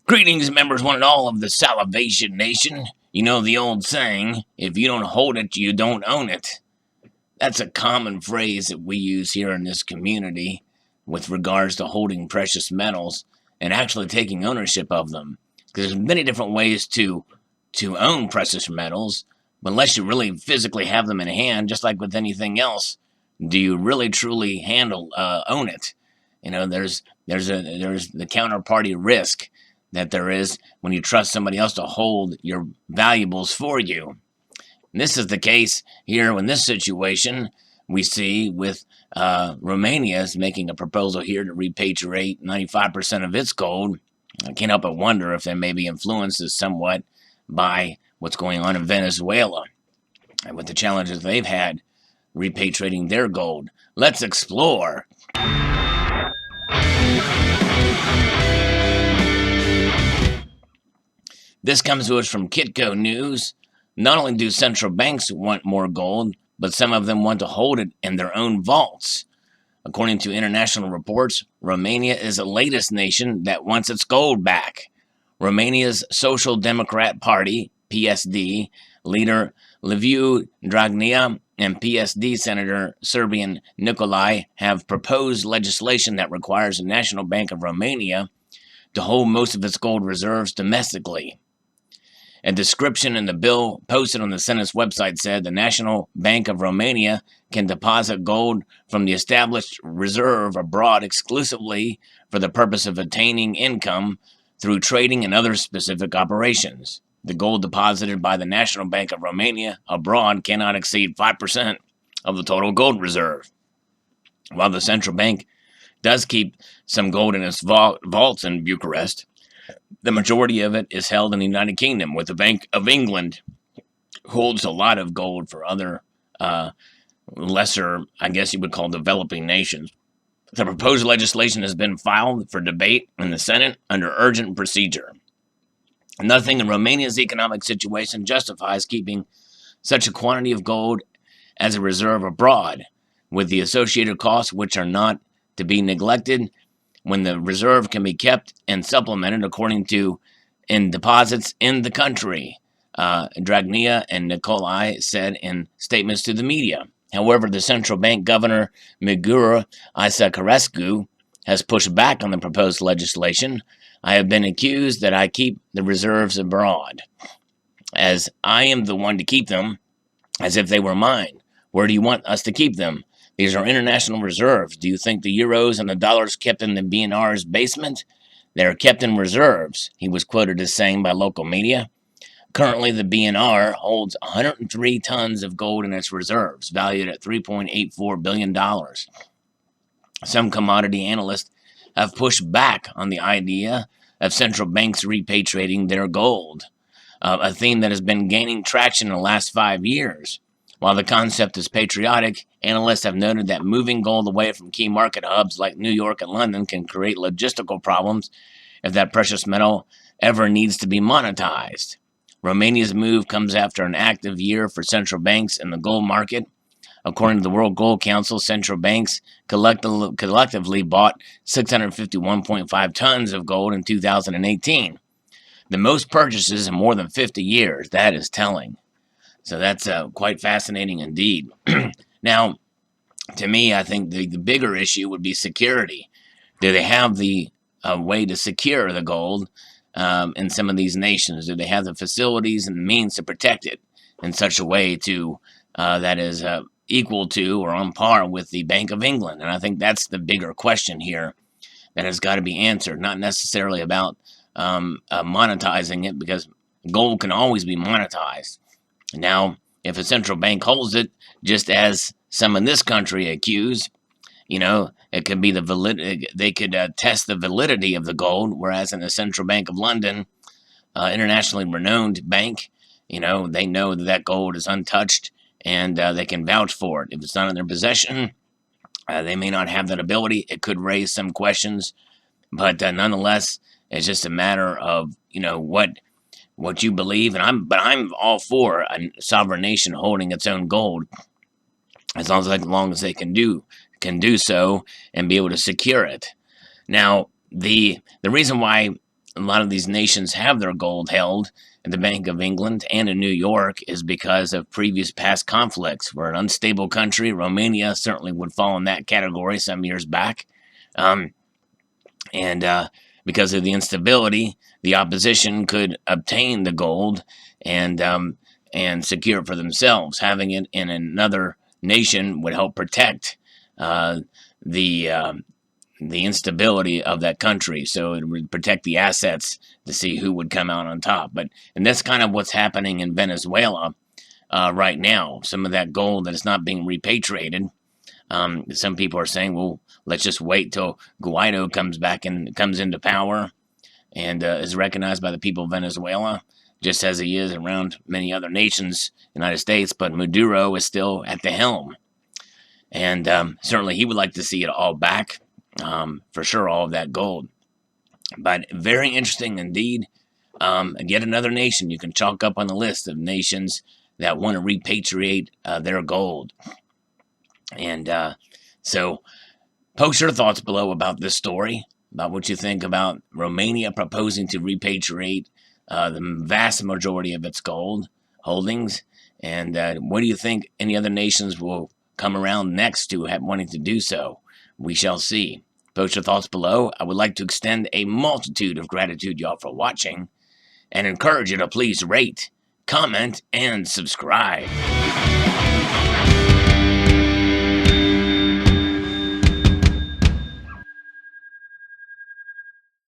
Greetings, members, one and all of the Salivation Nation. You know the old saying, if you don't hold it, you don't own it. That's a common phrase that we use here in this community with regards to holding precious metals and actually taking ownership of them. Because there's many different ways to own precious metals, but unless you really physically have them in hand, just like with anything else, do you really truly own it? You know, there's the counterparty risk that there is when you trust somebody else to hold your valuables for you. And this is the case here in this situation we see with Romania is making a proposal here to repatriate 95% of its gold. I can't help but wonder if they may be influenced somewhat by what's going on in Venezuela and with the challenges they've had repatriating their gold. Let's explore. This comes to us from Kitco News. Not only do central banks want more gold, but some of them want to hold it in their own vaults. According to international reports, Romania is the latest nation that wants its gold back. Romania's Social Democrat Party, PSD, leader Liviu Dragnea and PSD Senator Serbian Nicolae have proposed legislation that requires the National Bank of Romania to hold most of its gold reserves domestically. A description in the bill posted on the Senate's website said the National Bank of Romania can deposit gold from the established reserve abroad exclusively for the purpose of attaining income through trading and other specific operations. The gold deposited by the National Bank of Romania abroad cannot exceed 5% of the total gold reserve. While the central bank does keep some gold in its vaults in Bucharest, the majority of it is held in the United Kingdom, with the Bank of England holds a lot of gold for other lesser, I guess you would call, developing nations. The proposed legislation has been filed for debate in the Senate under urgent procedure. Nothing in Romania's economic situation justifies keeping such a quantity of gold as a reserve abroad, with the associated costs which are not to be neglected, when the reserve can be kept and supplemented according to in deposits in the country, Dragnea and Nicolae said in statements to the media. However, the central bank governor Migura Isacarescu has pushed back on the proposed legislation. I have been accused that I keep the reserves abroad, as I am the one to keep them, as if they were mine. Where do you want us to keep them? These are international reserves. Do you think the euros and the dollars kept in the BNR's basement? They are kept in reserves, he was quoted as saying by local media. Currently, the BNR holds 103 tons of gold in its reserves, valued at $3.84 billion. Some commodity analysts have pushed back on the idea of central banks repatriating their gold, a theme that has been gaining traction in the last 5 years. While the concept is patriotic, analysts have noted that moving gold away from key market hubs like New York and London can create logistical problems if that precious metal ever needs to be monetized. Romania's move comes after an active year for central banks in the gold market. According to the World Gold Council, central banks collectively bought 651.5 tons of gold in 2018. The most purchases in more than 50 years. That is telling. So that's quite fascinating indeed. Now, to me, I think the bigger issue would be security. Do they have the way to secure the gold in some of these nations? Do they have the facilities and the means to protect it in such a way to that is equal to or on par with the Bank of England? And I think that's the bigger question here that has got to be answered, not necessarily about monetizing it, because gold can always be monetized. Now, if a central bank holds it, just as some in this country accuse, you know, it could be they could test the validity of the gold, whereas in the Central Bank of London, internationally renowned bank, you know, they know that gold is untouched and they can vouch for it. If it's not in their possession, they may not have that ability. It could raise some questions, but nonetheless, it's just a matter of, you know, what you believe, and I'm all for a sovereign nation holding its own gold, as long as they can do so and be able to secure it. Now, the reason why a lot of these nations have their gold held at the Bank of England and in New York is because of previous past conflicts. We're an unstable country. Romania certainly would fall in that category some years back. And because of the instability, the opposition could obtain the gold and secure it for themselves. Having it in another nation would help protect the instability of that country. So it would protect the assets to see who would come out on top. And that's kind of what's happening in Venezuela right now. Some of that gold that is not being repatriated. Some people are saying, well, let's just wait till Guaido comes into power and is recognized by the people of Venezuela, just as he is around many other nations, United States. But Maduro is still at the helm. And certainly he would like to see it all back, for sure, all of that gold. But very interesting indeed. Yet another nation you can chalk up on the list of nations that want to repatriate their gold. And so post your thoughts below about this story, about what you think about Romania proposing to repatriate the vast majority of its gold holdings. And what do you think any other nations will come around next to wanting to do so? We shall see. Post your thoughts below. I would like to extend a multitude of gratitude, y'all, for watching, and encourage you to please rate, comment, and subscribe.